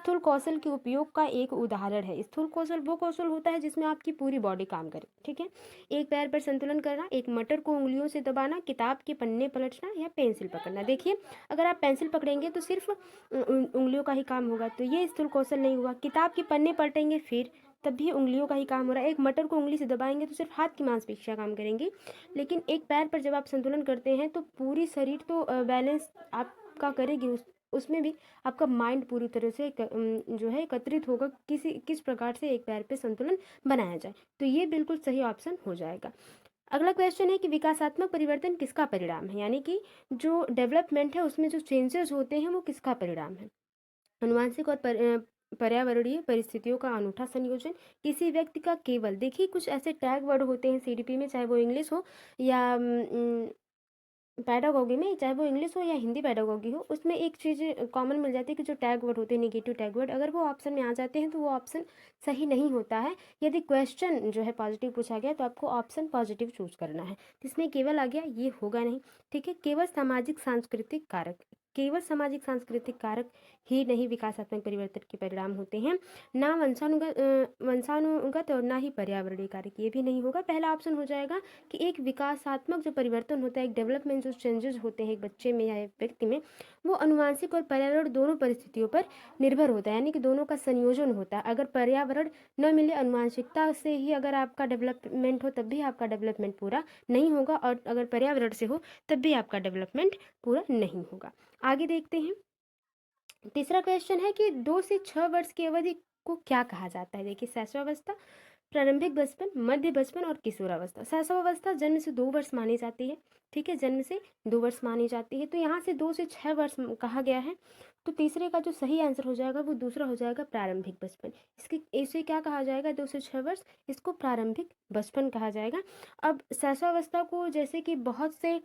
स्थूल कौशल के उपयोग का एक उदाहरण है। स्थूल कौशल वो कौशल होता है जिसमें आपकी पूरी बॉडी काम करे, ठीक है। एक पैर पर संतुलन करना, एक मटर को उंगलियों से दबाना, किताब के पन्ने पलटना या पेंसिल पकड़ना। देखिए, अगर आप पेंसिल पकड़ेंगे तो सिर्फ उंगलियों का ही काम होगा, तो ये स्थूल कौशल नहीं हुआ। किताब के पन्ने पलटेंगे फिर तब भी उंगलियों का ही काम हो रहा है। एक मटर को उंगली से दबाएंगे तो सिर्फ हाथ की मांसपेशियां काम करेंगी। लेकिन एक पैर पर जब आप संतुलन करते हैं तो पूरी शरीर तो बैलेंस आपका करेगी, उसमें भी आपका माइंड पूरी तरह से जो है एकत्रित होगा किस प्रकार से एक पैर पे संतुलन बनाया जाए। तो ये बिल्कुल सही ऑप्शन हो जाएगा। अगला क्वेश्चन है कि विकासात्मक परिवर्तन किसका परिणाम है, यानी कि जो डेवलपमेंट है उसमें जो चेंजेस होते हैं वो किसका परिणाम है। अनुवांशिक और पर्यावरणीय परिस्थितियों का अनूठा संयोजन, किसी व्यक्ति का केवल, देखिए कुछ ऐसे टैग वर्ड होते हैं सीडीपी में, चाहे वो इंग्लिश हो या पैडागोगी में, चाहे वो इंग्लिश हो या हिंदी पैडागोगी हो, उसमें एक चीज़ कॉमन मिल जाती है कि जो टैग वर्ड होते हैं नेगेटिव टैग वर्ड, अगर वो ऑप्शन में आ जाते हैं तो वो ऑप्शन सही नहीं होता है। यदि क्वेश्चन जो है पॉजिटिव पूछा गया तो आपको ऑप्शन पॉजिटिव चूज करना है। इसमें केवल आ गया, ये होगा नहीं, ठीक है। केवल सामाजिक सांस्कृतिक कारक, केवल सामाजिक सांस्कृतिक कारक ही नहीं विकासात्मक परिवर्तन के परिणाम होते हैं, ना वंशानुगत और ना ही पर्यावरणीय कारक, ये भी नहीं होगा। पहला ऑप्शन हो जाएगा कि एक विकासात्मक जो परिवर्तन होता है, एक डेवलपमेंट जो चेंजेस होते हैं एक बच्चे में या एक व्यक्ति में, वो अनुवांशिक और पर्यावरण दोनों परिस्थितियों पर निर्भर होता है, यानी कि दोनों का संयोजन होता है। अगर पर्यावरण न मिले, अनुवांशिकता से ही अगर आपका डेवलपमेंट हो तब भी आपका डेवलपमेंट पूरा नहीं होगा, और अगर पर्यावरण से हो तब भी आपका डेवलपमेंट पूरा नहीं होगा। आगे देखते हैं। तीसरा क्वेश्चन है कि 2 से 6 वर्ष की अवधि को क्या कहा जाता है। देखिए, शैशवावस्था, प्रारंभिक बचपन, मध्य बचपन और किशोरावस्था। शैशवावस्था जन्म से 2 वर्ष मानी जाती है, ठीक है, जन्म से 2 वर्ष मानी जाती है, तो यहाँ से 2 से 6 वर्ष कहा गया है। तो तीसरे का जो सही आंसर हो जाएगा वो दूसरा हो जाएगा, प्रारंभिक बचपन। इसे क्या कहा जाएगा, 2 से 6 वर्ष, इसको प्रारंभिक बचपन कहा जाएगा। अब शैशवावस्था को जैसे कि बहुत से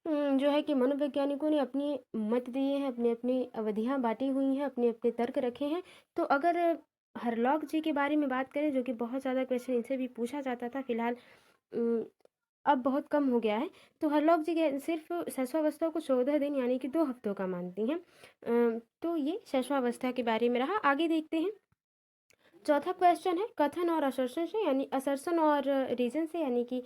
जो है कि मनोवैज्ञानिकों ने अपनी मत दिए हैं, अपनी अपनी अवधियाँ बांटी हुई हैं, अपने अपने तर्क रखे हैं। तो अगर हरलॉक जी के बारे में बात करें, जो कि बहुत ज़्यादा क्वेश्चन इनसे भी पूछा जाता था, फिलहाल अब बहुत कम हो गया है, तो हरलॉक जी सिर्फ शैशवावस्था को 14 दिन यानी कि 2 हफ्तों का मानती हैं। तो ये शैशवावस्था के बारे में रहा। आगे देखते हैं। चौथा क्वेश्चन है कथन और असर्शन से, यानी असर्शन और रीजन से, यानी कि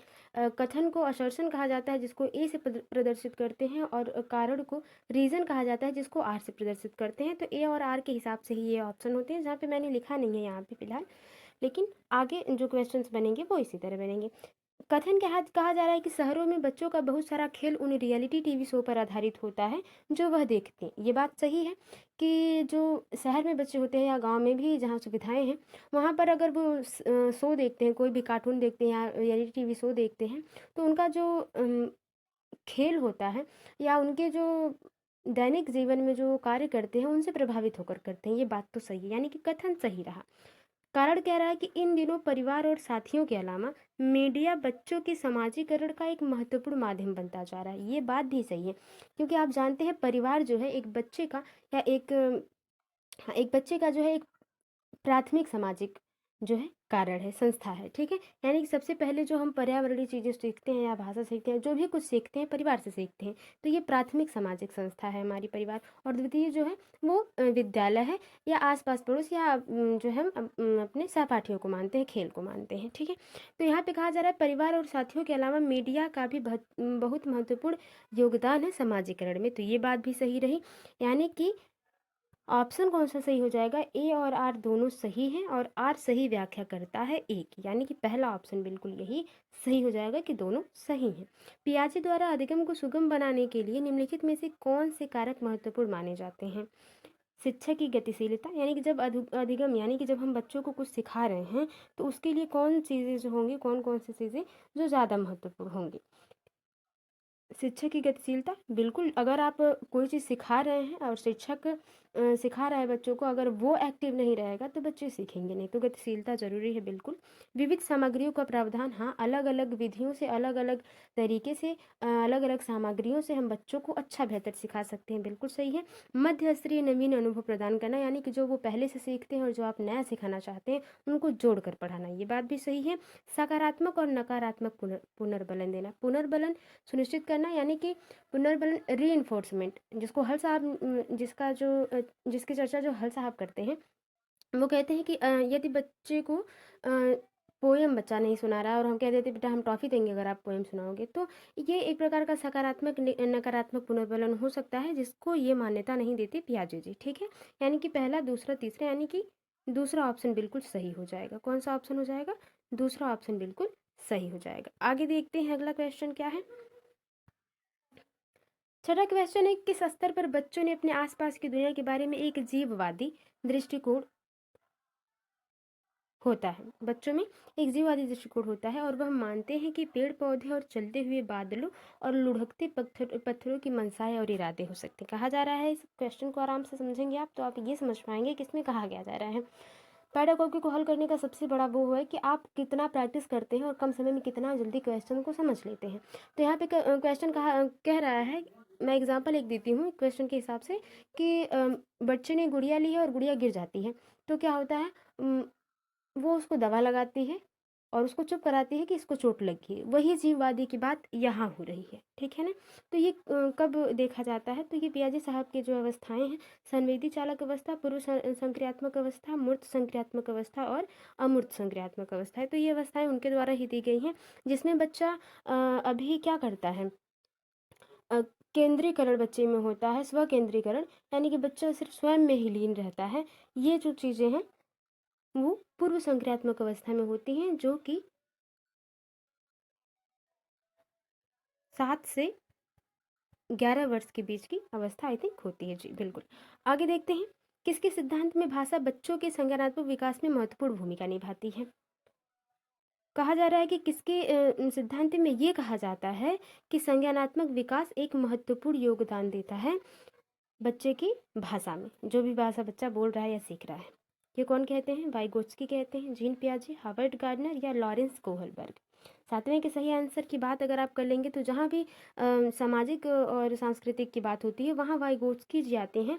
कथन को असर्शन कहा जाता है जिसको ए से प्रदर्शित करते हैं, और कारण को रीजन कहा जाता है जिसको आर से प्रदर्शित करते हैं। तो ए और आर के हिसाब से ही ये ऑप्शन होते हैं, जहाँ पे मैंने लिखा नहीं है यहाँ पे फिलहाल, लेकिन आगे जो क्वेश्चंस बनेंगे वो इसी तरह बनेंगे। कथन कहा जा रहा है कि शहरों में बच्चों का बहुत सारा खेल उन रियलिटी टीवी शो पर आधारित होता है जो वह देखते हैं। ये बात सही है कि जो शहर में बच्चे होते हैं या गांव में भी जहाँ सुविधाएं हैं, वहाँ पर अगर वो शो देखते हैं, कोई भी कार्टून देखते हैं या रियलिटी टीवी शो देखते हैं, तो उनका जो खेल होता है या उनके जो दैनिक जीवन में जो कार्य करते हैं उनसे प्रभावित होकर करते हैं। ये बात तो सही है, यानी कि कथन सही रहा। कारण कह रहा है कि इन दिनों परिवार और साथियों के अलावा मीडिया बच्चों के समाजीकरण का एक महत्वपूर्ण माध्यम बनता जा रहा है। ये बात भी सही है, क्योंकि आप जानते हैं परिवार जो है एक बच्चे का या एक बच्चे का जो है एक प्राथमिक सामाजिक जो है कारण है, संस्था है, ठीक है। यानी कि सबसे पहले जो हम पर्यावरणीय चीज़ें सीखते हैं या भाषा सीखते हैं, जो भी कुछ सीखते हैं परिवार से सीखते हैं, तो ये प्राथमिक सामाजिक संस्था है हमारी परिवार। और द्वितीय जो है वो विद्यालय है या आसपास पड़ोस या जो है हम अपने सहपाठियों को मानते हैं, खेल को मानते हैं, ठीक है। तो यहाँ पे कहा जा रहा है परिवार और साथियों के अलावा मीडिया का भी बहुत महत्वपूर्ण योगदान है समाजीकरण में। तो ये बात भी सही रही, यानी कि ऑप्शन कौन सा सही हो जाएगा, ए और आर दोनों सही हैं, और आर सही व्याख्या करता है ए की, यानी कि पहला ऑप्शन बिल्कुल यही सही हो जाएगा कि दोनों सही हैं। पियाजे द्वारा अधिगम को सुगम बनाने के लिए निम्नलिखित में से कौन से कारक महत्वपूर्ण माने जाते हैं। शिक्षा की गतिशीलता, यानी कि जब अधिगम यानी कि जब हम बच्चों को कुछ सिखा रहे हैं तो उसके लिए कौन चीज़ें जो होंगी, कौन कौन सी चीज़ें जो ज़्यादा महत्वपूर्ण होंगी। शिक्षक की गतिशीलता, बिल्कुल, अगर आप कोई चीज़ सिखा रहे हैं और शिक्षक सिखा रहा है बच्चों को, अगर वो एक्टिव नहीं रहेगा तो बच्चे सीखेंगे नहीं, तो गतिशीलता ज़रूरी है बिल्कुल। विविध सामग्रियों का प्रावधान, हाँ, अलग अलग विधियों से, अलग अलग तरीके से, अलग अलग सामग्रियों से हम बच्चों को अच्छा बेहतर सिखा सकते हैं, बिल्कुल सही है। मध्य स्तरीय नवीन अनुभव प्रदान करना, यानी कि जो वो पहले से सीखते हैं और जो आप नया सिखाना चाहते हैं उनको जोड़ कर पढ़ाना, ये बात भी सही है। सकारात्मक और नकारात्मक पुनर्बलन देना, पुनर्बलन सुनिश्चित करना, यानी कि पुनर्बलन रीइंफोर्समेंट, जिसको हल साहब जिसका जो जिसकी चर्चा जो हल साहब करते हैं, वो कहते हैं कि यदि बच्चे को पोएम बच्चा नहीं सुना रहा है और हम कह देते बेटा हम टॉफ़ी देंगे अगर आप पोएम सुनाओगे, तो ये एक प्रकार का सकारात्मक नकारात्मक पुनर्वलन हो सकता है, जिसको ये मान्यता नहीं देती पियाजे जी। ठीक है, यानी कि पहला दूसरा तीसरा, यानी कि दूसरा ऑप्शन बिल्कुल सही हो जाएगा। कौन सा ऑप्शन हो जाएगा? दूसरा ऑप्शन बिल्कुल सही हो जाएगा। आगे देखते हैं अगला क्वेश्चन क्या है। छठा क्वेश्चन है, किस स्तर पर बच्चों ने अपने आसपास की दुनिया के बारे में एक जीववादी दृष्टिकोण होता है। बच्चों में एक जीववादी दृष्टिकोण होता है और वह मानते हैं कि पेड़ पौधे और चलते हुए बादलों और लुढ़कते पत्थरों की मनसाएं और इरादे हो सकते हैं। कहा जा रहा है, इस क्वेश्चन को आराम से समझेंगे आप तो आप ये समझ पाएंगे किसमें कहा गया जा रहा है। पैडागोगी को हल करने का सबसे बड़ा वो है कि आप कितना प्रैक्टिस करते हैं और कम समय में कितना जल्दी क्वेश्चन को समझ लेते हैं। तो यहाँ पे क्वेश्चन कह रहा है, मैं एग्जांपल एक देती हूँ क्वेश्चन के हिसाब से कि बच्चे ने गुड़िया ली है और गुड़िया गिर जाती है, तो क्या होता है, वो उसको दवा लगाती है और उसको चुप कराती है कि इसको चोट लगी है। वही जीववादी की बात यहाँ हो रही है। ठीक है ना। तो ये कब देखा जाता है, तो ये पियाजे साहब की जो अवस्थाएं हैं, संवेदी चालक अवस्था, पूर्व संक्रियात्मक अवस्था, मूर्त संक्रियात्मक अवस्था और अमूर्त संक्रियात्मक अवस्था है। तो ये अवस्थाएं उनके द्वारा ही दी गई हैं, जिसमें बच्चा अभी क्या करता है, केंद्रीकरण बच्चे में होता है, स्व केंद्रीकरण, यानी कि बच्चा सिर्फ स्वयं में ही लीन रहता है। ये जो चीज़ें हैं वो पूर्व संक्रियात्मक अवस्था में होती हैं, जो कि 7 से 11 वर्ष के बीच की अवस्था आई थिंक होती है। जी बिल्कुल। आगे देखते हैं, किसके सिद्धांत में भाषा बच्चों के संज्ञानात्मक विकास में महत्वपूर्ण भूमिका निभाती है। कहा जा रहा है कि किसके सिद्धांत में ये कहा जाता है कि संज्ञानात्मक विकास एक महत्वपूर्ण योगदान देता है बच्चे की भाषा में, जो भी भाषा बच्चा बोल रहा है या सीख रहा है। ये कौन कहते हैं? वाइगोत्स्की कहते हैं, जीन पियाजे, हार्वर्ड गार्डनर या लॉरेंस कोहलबर्ग। सातवें के सही आंसर की बात अगर आप कर लेंगे तो जहाँ भी सामाजिक और सांस्कृतिक की बात होती है वहाँ वाइगोत्स्की जी आते हैं,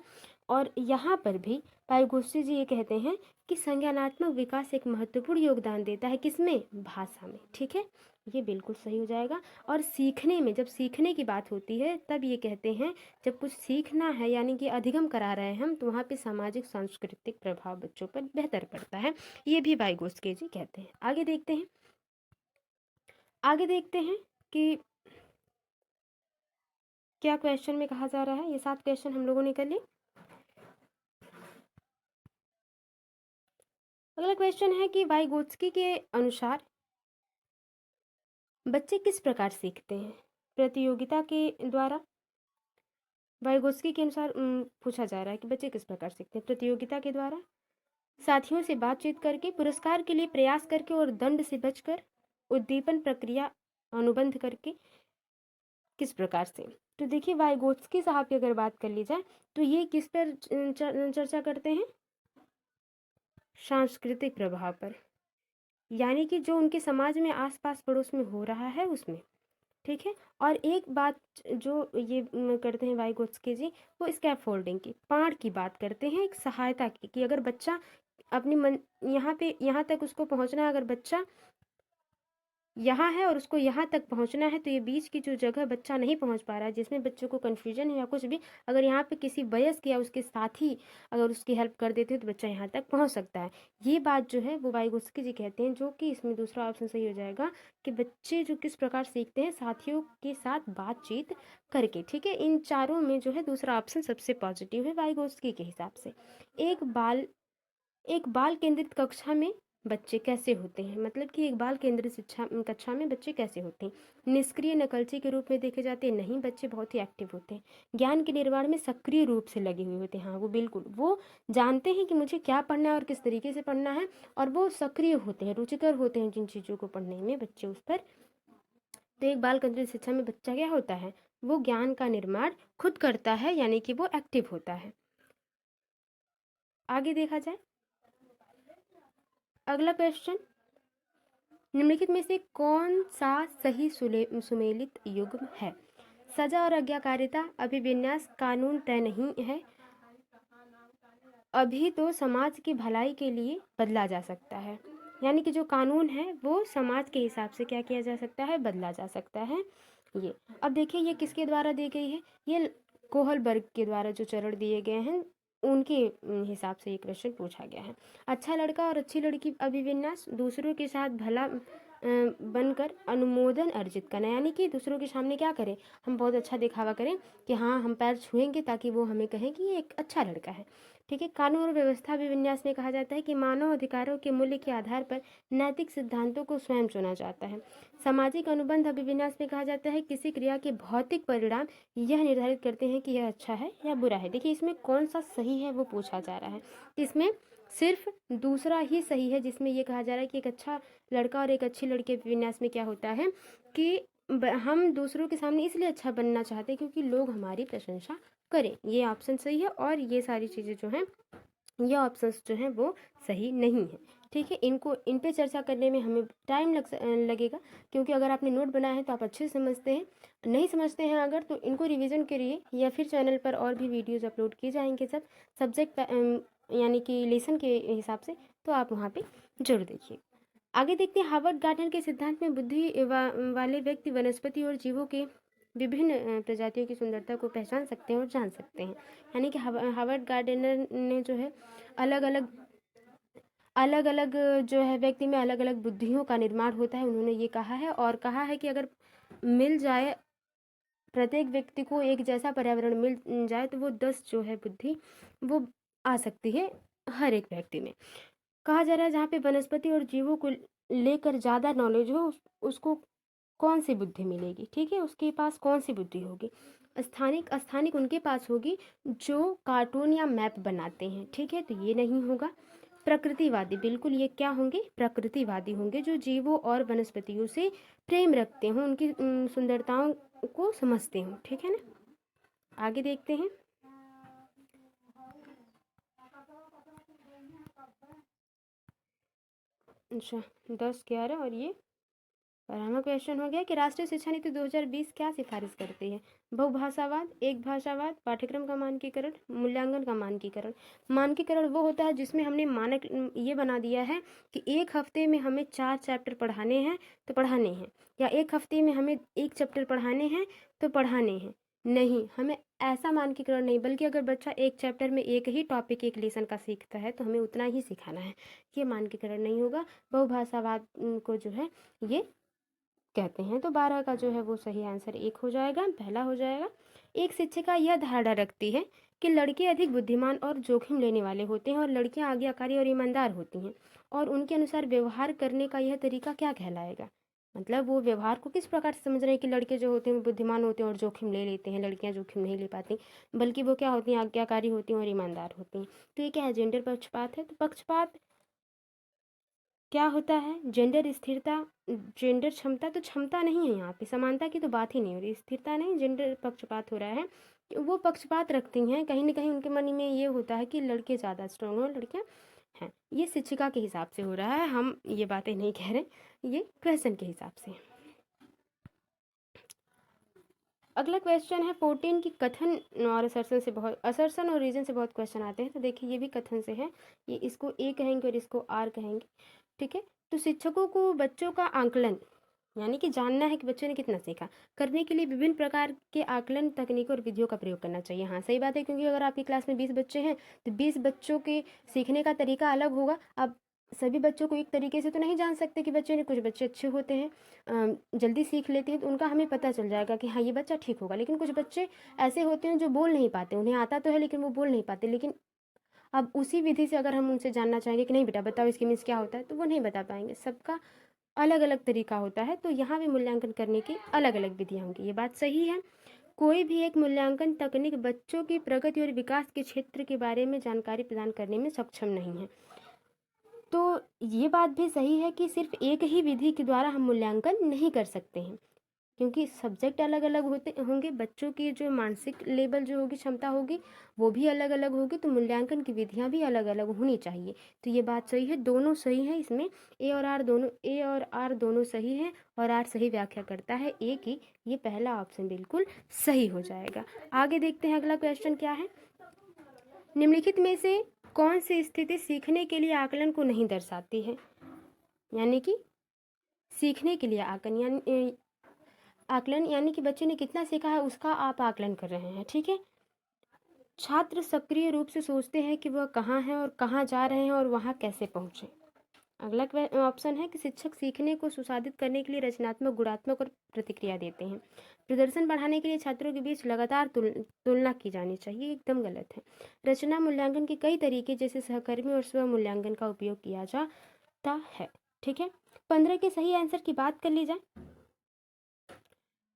और यहाँ पर भी वाइगोत्स्की जी ये कहते हैं कि संज्ञानात्मक विकास एक महत्वपूर्ण योगदान देता है, किसमें? भाषा में। ठीक है, ये बिल्कुल सही हो जाएगा। और सीखने में, जब सीखने की बात होती है तब ये कहते हैं जब कुछ सीखना है यानी कि अधिगम करा रहे हैं हम, तो वहाँ पे सामाजिक सांस्कृतिक प्रभाव बच्चों पर बेहतर पड़ता है। ये भी वाइगोत्स्की जी कहते हैं। आगे देखते हैं, आगे देखते हैं कि क्या क्वेश्चन में कहा जा रहा है। ये 7 क्वेश्चन हम लोगों ने कर लिए। अगला क्वेश्चन है कि वाइगोत्स्की के अनुसार बच्चे किस प्रकार सीखते हैं? प्रतियोगिता के द्वारा। वाइगोत्स्की के अनुसार पूछा जा रहा है कि बच्चे किस प्रकार सीखते हैं? प्रतियोगिता के द्वारा, साथियों से बातचीत करके, पुरस्कार के लिए प्रयास करके और दंड से बचकर, उद्दीपन प्रक्रिया अनुबंध करके, किस प्रकार से? तो देखिए वाइगोत्स्की साहब की अगर बात कर ली जाए तो ये किस पर चर्चा करते हैं? सांस्कृतिक प्रभाव पर, यानी कि जो उनके समाज में आसपास पड़ोस में हो रहा है उसमें। ठीक है। और एक बात जो ये करते हैं वाइगोत्स्की जी, वो स्कैफोल्डिंग की, पाड़ की बात करते हैं, एक सहायता की, कि अगर बच्चा अपनी मन यहाँ तक उसको पहुँचना है, अगर बच्चा यहाँ है और उसको यहाँ तक पहुँचना है, तो ये बीच की जो जगह बच्चा नहीं पहुँच पा रहा है, जिसमें बच्चों को कन्फ्यूजन है या कुछ भी, अगर यहाँ पे किसी वयस्क या उसके साथी अगर उसकी हेल्प कर देते हैं तो बच्चा यहाँ तक पहुँच सकता है। ये बात जो है वो वाइगोत्स्की जी कहते हैं, जो कि इसमें दूसरा ऑप्शन सही हो जाएगा कि बच्चे जो किस प्रकार सीखते हैं, साथियों के साथ बातचीत करके। ठीक है, इन चारों में जो है दूसरा ऑप्शन सबसे पॉजिटिव है वाइगोत्स्की के हिसाब से। एक बाल केंद्रित कक्षा में बच्चे कैसे होते हैं, मतलब कि एक बाल केंद्रित शिक्षा कक्षा में बच्चे कैसे होते हैं? निष्क्रिय नकलची के रूप में देखे जाते हैं? नहीं, बच्चे बहुत ही एक्टिव होते हैं। ज्ञान के निर्माण में सक्रिय रूप से लगे हुए होते हैं। हाँ, वो बिल्कुल, वो जानते हैं कि मुझे क्या पढ़ना है और किस तरीके से पढ़ना है, और वो सक्रिय होते हैं, रुचिकर होते हैं जिन चीज़ों को पढ़ने में बच्चे उस पर। तो एक बाल केंद्रित शिक्षा में बच्चा क्या होता है? वो ज्ञान का निर्माण खुद करता है, यानी कि वो एक्टिव होता है। आगे देखा जाए, अगला क्वेश्चन, निम्नलिखित में से कौन सा सही सुमेलित युग्म है? सजा और आज्ञाकारिता, अभिविन्यास, कानून तय नहीं है, अभी तो समाज की भलाई के लिए बदला जा सकता है। यानी कि जो कानून है वो समाज के हिसाब से क्या किया जा सकता है? बदला जा सकता है। ये अब देखिए ये किसके द्वारा दी गई है? ये कोहलबर्ग के द्वारा जो चरण दिए गए हैं उनके हिसाब से ये क्वेश्चन पूछा गया है। अच्छा लड़का और अच्छी लड़की अभिविन्यास दूसरों के साथ भला बनकर अनुमोदन अर्जित करना, यानी कि दूसरों के सामने क्या करें, हम बहुत अच्छा दिखावा करें कि हाँ हम पैर छुएंगे ताकि वो हमें कहें कि ये एक अच्छा लड़का है। ठीक है। कानून और व्यवस्था अभिविन्यास में कहा जाता है कि मानव अधिकारों के मूल्य के आधार पर नैतिक सिद्धांतों को स्वयं चुना जाता है। सामाजिक अनुबंध अभिविन्यास में कहा जाता है किसी क्रिया के भौतिक परिणाम यह निर्धारित करते हैं कि यह अच्छा है या बुरा है। देखिए इसमें कौन सा सही है वो पूछा जा रहा है। इसमें सिर्फ दूसरा ही सही है, जिसमें ये कहा जा रहा है कि एक अच्छा लड़का और एक अच्छी लड़की के विन्यास में क्या होता है कि हम दूसरों के सामने इसलिए अच्छा बनना चाहते हैं क्योंकि लोग हमारी प्रशंसा करें। ये ऑप्शन सही है, और ये सारी चीज़ें जो हैं, ये ऑप्शंस जो हैं वो सही नहीं है। ठीक है। इन पे चर्चा करने में हमें टाइम लगेगा, क्योंकि अगर आपने नोट बनाया है तो आप अच्छे से समझते हैं, नहीं समझते हैं अगर तो इनको रिवीजन करिए, या फिर चैनल पर और भी वीडियोज़ अपलोड किए जाएंगे सब सब्जेक्ट यानी कि लेसन के हिसाब से, तो आप वहाँ पे जरूर देखिए। आगे देखते हैं, हार्वर्ड गार्डनर के सिद्धांत में बुद्धि वाले व्यक्ति वनस्पति और जीवों के विभिन्न प्रजातियों की सुंदरता को पहचान सकते हैं और जान सकते हैं। यानी कि हार्वर्ड गार्डनर ने जो है अलग अलग जो है व्यक्ति में अलग अलग बुद्धियों का निर्माण होता है, उन्होंने ये कहा है, और कहा है कि अगर मिल जाए प्रत्येक व्यक्ति को एक जैसा पर्यावरण मिल जाए तो वो 10 जो है बुद्धि वो आ सकती है हर एक व्यक्ति में। कहा जा रहा है जहाँ पे वनस्पति और जीवों को लेकर ज़्यादा नॉलेज हो उसको कौन सी बुद्धि मिलेगी। ठीक है। उसके पास कौन सी बुद्धि होगी। स्थानिक उनके पास होगी जो कार्टून या मैप बनाते हैं। ठीक है। तो ये नहीं होगा। प्रकृतिवादी, बिल्कुल ये क्या होंगे, प्रकृतिवादी होंगे, जो जीवों और वनस्पतियों से प्रेम रखते हों, उनकी सुंदरताओं को समझते हों। ठीक है ना। आगे देखते हैं। अच्छा 10-11 और ये 12वां क्वेश्चन हो गया कि राष्ट्रीय शिक्षा नीति 2020 क्या सिफारिश करती है। बहुभाषावाद, एक भाषावाद, पाठ्यक्रम का मानकीकरण, मूल्यांकन का मानकीकरण। मानकीकरण वो होता है जिसमें हमने मानक ये बना दिया है कि एक हफ्ते में हमें 4 चैप्टर पढ़ाने हैं तो पढ़ाने हैं, या एक हफ्ते में हमें 1 चैप्टर पढ़ाने हैं तो पढ़ाने हैं। नहीं, हमें ऐसा मानकीकरण नहीं, बल्कि अगर बच्चा एक चैप्टर में एक ही टॉपिक एक लेसन का सीखता है तो हमें उतना ही सिखाना है। ये मानकीकरण नहीं होगा। बहुभाषावाद को जो है ये कहते हैं। तो 12 का जो है वो सही आंसर 1 हो जाएगा, पहला हो जाएगा। एक शिक्षिका यह धारणा रखती है कि लड़के अधिक बुद्धिमान और जोखिम लेने वाले होते हैं और लड़कियां आज्ञाकारी और ईमानदार होती हैं, और उनके अनुसार व्यवहार करने का यह तरीका क्या कहलाएगा। मतलब वो व्यवहार को किस प्रकार से समझ रहे हैं कि लड़के जो होते हैं वो बुद्धिमान होते हैं और जोखिम ले लेते हैं, लड़कियां जोखिम नहीं ले पाती, बल्कि वो क्या होती हैं, आज्ञाकारी होती हैं और ईमानदार होती हैं। तो ये क्या है, जेंडर पक्षपात है। तो पक्षपात क्या होता है, जेंडर स्थिरता, जेंडर क्षमता, तो क्षमता नहीं है यहाँ पे, समानता की तो बात ही नहीं हो रही, स्थिरता नहीं, जेंडर पक्षपात हो रहा है। वो पक्षपात रखती हैं, कहीं ना कहीं उनके मन में ये होता है कि लड़के ज़्यादा स्ट्रांग हो, लड़कियाँ हैं। ये शिक्षिका के हिसाब से हो रहा है, हम ये बातें नहीं कह रहे, ये क्वेश्चन के हिसाब से। अगला क्वेश्चन है 14 की कथन और असर्सन और रीजन से बहुत क्वेश्चन आते हैं। तो देखिए ये भी कथन से है, ये इसको ए कहेंगे और इसको आर कहेंगे। ठीक है। तो शिक्षकों को बच्चों का आंकलन, यानी कि जानना है कि बच्चों ने कितना सीखा, करने के लिए विभिन्न प्रकार के आकलन तकनीकों और विधियों का प्रयोग करना चाहिए। हाँ सही बात है, क्योंकि अगर आपकी क्लास में 20 बच्चे हैं तो 20 बच्चों के सीखने का तरीका अलग होगा। अब सभी बच्चों को एक तरीके से तो नहीं जान सकते कि बच्चे ने, कुछ बच्चे अच्छे होते हैं, जल्दी सीख लेते हैं, तो उनका हमें पता चल जाएगा कि हाँ ये बच्चा ठीक होगा। लेकिन कुछ बच्चे ऐसे होते हैं जो बोल नहीं पाते, उन्हें आता तो है लेकिन वो बोल नहीं पाते। लेकिन अब उसी विधि से अगर हम उनसे जानना चाहेंगे कि नहीं बेटा बताओ इसकी मीन्स क्या होता है, तो वो नहीं बता पाएंगे। सबका अलग अलग तरीका होता है, तो यहाँ भी मूल्यांकन करने की अलग अलग विधियाँ होंगी, ये बात सही है। कोई भी एक मूल्यांकन तकनीक बच्चों की प्रगति और विकास के क्षेत्र के बारे में जानकारी प्रदान करने में सक्षम नहीं है। तो ये बात भी सही है कि सिर्फ एक ही विधि के द्वारा हम मूल्यांकन नहीं कर सकते हैं, क्योंकि सब्जेक्ट अलग अलग होते होंगे, बच्चों की जो मानसिक लेवल जो होगी, क्षमता होगी, वो भी अलग अलग होगी, तो मूल्यांकन की विधियाँ भी अलग अलग होनी चाहिए। तो ये बात सही है, दोनों सही है। इसमें ए और आर दोनों सही है, और आर सही व्याख्या करता है ए की, ये पहला ऑप्शन बिल्कुल सही हो जाएगा। आगे देखते हैं अगला क्वेश्चन क्या है। निम्नलिखित में से कौन सी स्थिति सीखने के लिए आकलन को नहीं दर्शाती है। यानी कि सीखने के लिए आकलन यानी कि बच्चे ने कितना सीखा है उसका आप आकलन कर रहे हैं। ठीक है। छात्र सक्रिय रूप से सोचते हैं कि वह कहाँ हैं और कहाँ जा रहे हैं और वहाँ कैसे पहुँचे। अगला ऑप्शन है कि शिक्षक सीखने को सुसाधित करने के लिए रचनात्मक, गुणात्मक और प्रतिक्रिया देते हैं। प्रदर्शन बढ़ाने के लिए छात्रों के बीच लगातार तुलना की जानी चाहिए, एकदम गलत है। रचना मूल्यांकन के कई तरीके जैसे सहकर्मी और स्व मूल्यांकन का उपयोग किया जाता है। ठीक है, 15 के सही आंसर की बात कर ली जाए,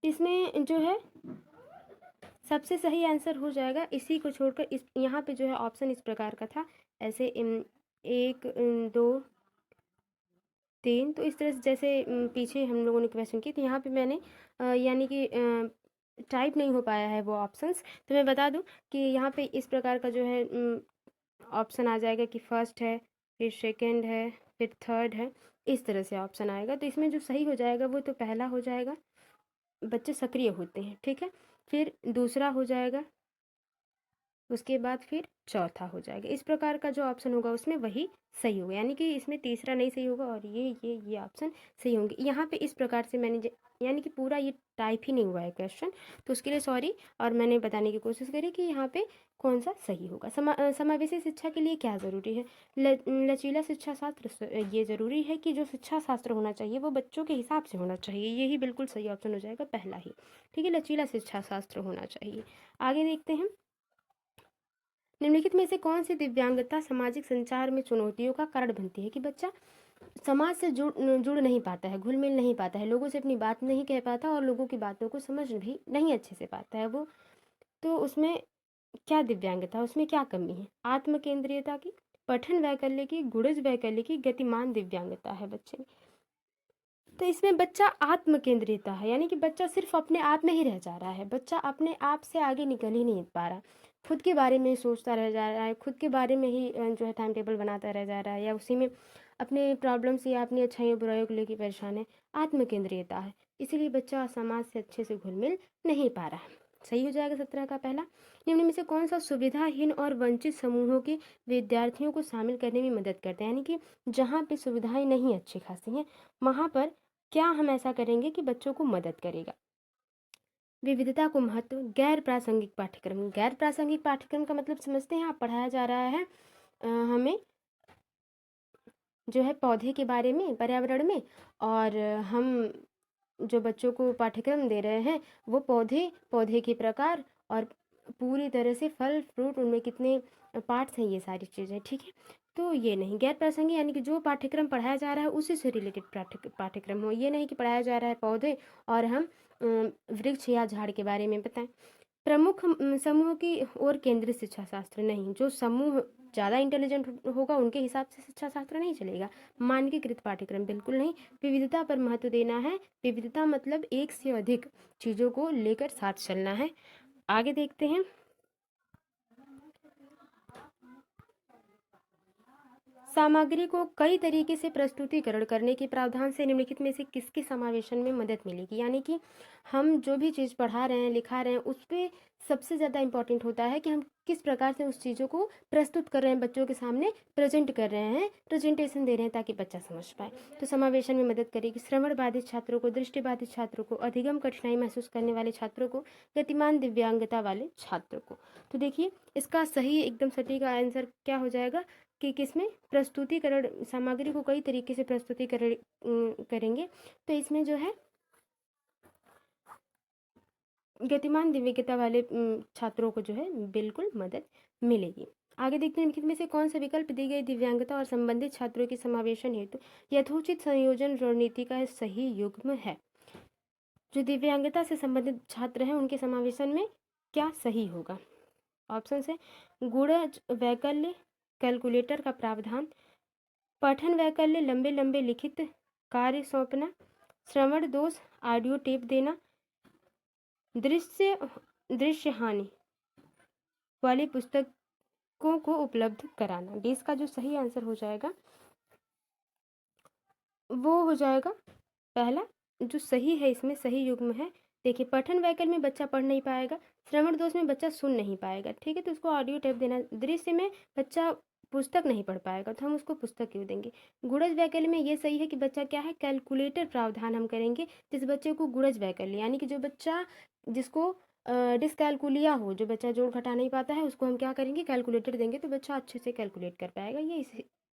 इसमें जो है सबसे सही आंसर हो जाएगा, इसी को छोड़कर इस यहाँ पे जो है ऑप्शन इस प्रकार का था, ऐसे 1 2 3, तो इस तरह से जैसे पीछे हम लोगों ने क्वेश्चन की, तो यहाँ पे मैंने यानी कि टाइप नहीं हो पाया है वो ऑप्शंस। तो मैं बता दूं कि यहाँ पे इस प्रकार का जो है ऑप्शन आ जाएगा कि फर्स्ट है, फिर सेकंड है, फिर थर्ड है, इस तरह से ऑप्शन आएगा। तो इसमें जो सही हो जाएगा वो तो पहला हो जाएगा, बच्चे सक्रिय होते हैं। ठीक है, फिर दूसरा हो जाएगा, उसके बाद फिर चौथा हो जाएगा। इस प्रकार का जो ऑप्शन होगा उसमें वही सही होगा, यानी कि इसमें तीसरा नहीं सही होगा और ये ऑप्शन सही होंगे। यहाँ पे इस प्रकार से मैंने यानी कि पूरा ये टाइप ही नहीं हुआ है क्वेश्चन, तो उसके लिए सॉरी। और मैंने बताने की कोशिश करी कि यहाँ पे कौन सा सही होगा। समावेशी शिक्षा के लिए क्या ज़रूरी है? लचीला शिक्षा शास्त्र, ये ज़रूरी है कि जो शिक्षा शास्त्र होना चाहिए वो बच्चों के हिसाब से होना चाहिए, यही बिल्कुल सही ऑप्शन हो जाएगा, पहला ही। ठीक है, लचीला शिक्षा शास्त्र होना चाहिए। आगे देखते हैं, निम्नलिखित में से कौन सी दिव्यांगता सामाजिक संचार में चुनौतियों का कारण बनती है? कि बच्चा समाज से जुड़ नहीं पाता है, घुल मिल नहीं पाता है, लोगों से अपनी बात नहीं कह पाता और लोगों की बातों को समझ भी नहीं अच्छे से पाता है वो, तो उसमें क्या दिव्यांगता, उसमें क्या कमी है? आत्म केंद्रियता की, पठन वैकल्य की, गुणज वैकल्य की, गतिमान दिव्यांगता है बच्चे में। तो इसमें बच्चा आत्म केंद्रियता है, यानी कि बच्चा सिर्फ अपने आप में ही रह जा रहा है, बच्चा अपने आप से आगे निकल ही नहीं पा रहा, खुद के बारे में सोचता रह जा रहा है, खुद के बारे में ही जो है टाइम टेबल बनाता रह जा रहा है, या उसी में अपने प्रॉब्लम्स या अपनी अच्छाइयों बुराइयों को लेकर परेशान है, आत्म केंद्रियता है। इसीलिए बच्चा समाज से अच्छे से घुल मिल नहीं पा रहा है। सही हो जाएगा 17 का पहला। निम्न में से कौन सा सुविधाहीन और वंचित समूहों के विद्यार्थियों को शामिल करने में मदद करता है? यानी कि जहाँ पे सुविधाएं नहीं अच्छी खासी हैं वहाँ पर क्या हम ऐसा करेंगे कि बच्चों को मदद करेगा? विविधता को महत्व, गैर प्रासंगिक पाठ्यक्रम। गैर प्रासंगिक पाठ्यक्रम का मतलब समझते हैं आप, पढ़ाया जा रहा है हमें जो है पौधे के बारे में, पर्यावरण में, और हम जो बच्चों को पाठ्यक्रम दे रहे हैं वो पौधे के प्रकार और पूरी तरह से फल फ्रूट, उनमें कितने पार्ट्स हैं, ये सारी चीज़ें। ठीक है, तो ये नहीं। गैर प्रासंगिक यानी कि जो पाठ्यक्रम पढ़ाया जा रहा है उसी से रिलेटेड पाठ्यक्रम हो, ये नहीं कि पढ़ाया जा रहा है पौधे और हम वृक्ष या झाड़ के बारे में बताएं। प्रमुख समूह की ओर केंद्रित शिक्षा शास्त्र नहीं, जो समूह ज़्यादा इंटेलिजेंट होगा उनके हिसाब से शिक्षा शास्त्र नहीं चलेगा। मानकीकृत पाठ्यक्रम बिल्कुल नहीं। विविधता पर महत्व देना है, विविधता मतलब एक से अधिक चीज़ों को लेकर साथ चलना है। आगे देखते हैं, सामग्री को कई तरीके से प्रस्तुतिकरण करने के प्रावधान से निम्नलिखित में से किसके समावेशन में मदद मिलेगी? यानी कि हम जो भी चीज़ पढ़ा रहे हैं, लिखा रहे हैं, उस पर सबसे ज़्यादा इम्पोर्टेंट होता है कि हम किस प्रकार से उस चीज़ों को प्रस्तुत कर रहे हैं, बच्चों के सामने प्रेजेंट कर रहे हैं, प्रेजेंटेशन दे रहे हैं ताकि बच्चा समझ पाए। तो समावेशन में मदद करेगी श्रवण बाधित छात्रों को, दृष्टि बाधित छात्रों को, अधिगम कठिनाई महसूस करने वाले छात्रों को, गतिमान दिव्यांगता वाले छात्रों को। तो देखिए इसका सही एकदम सटीक आंसर क्या हो जाएगा कि किसमें प्रस्तुतिकरण, सामग्री को कई तरीके से प्रस्तुतिकरण करेंगे, तो इसमें जो है गतिमान दिव्यांगता वाले छात्रों को जो है बिल्कुल मदद मिलेगी। आगे देखते हैं निम्नलिखित में से कौन सा विकल्प दी गई दिव्यांगता और संबंधित छात्रों के समावेशन हेतु यथोचित संयोजन रणनीति का सही युग्म है? जो दिव्यांगता से संबंधित छात्र हैं उनके समावेशन में क्या सही होगा? ऑप्शन है गुणज वैकल्य, कैलकुलेटर का प्रावधान, पठन वैकल्य, लंबे लंबे लिखित कार्य सौंपना, श्रवण दोष, ऑडियो टेप देना, दृश्य हानि वाली पुस्तकों को उपलब्ध कराना। डेस का जो सही आंसर हो जाएगा वो हो जाएगा पहला, जो सही है इसमें सही युग्म है। देखिए पठन वैकल्य में बच्चा पढ़ नहीं पाएगा, श्रवण दोष में बच्चा सुन नहीं पाएगा, ठीक है, तो उसको ऑडियो टेप देना। दृश्य में बच्चा पुस्तक नहीं पढ़ पाएगा तो हम उसको पुस्तक क्यों देंगे। गुणज वैकल्य में ये सही है कि बच्चा क्या है, कैलकुलेटर प्रावधान हम करेंगे जिस बच्चे को गुणज वैकल्य, यानी कि जो बच्चा जिसको डिसकैलकुलिया हो, जो बच्चा जोड़ घटा नहीं पाता है, उसको हम क्या करेंगे, कैलकुलेटर देंगे तो बच्चा अच्छे से कैलकुलेट कर पाएगा। ये इस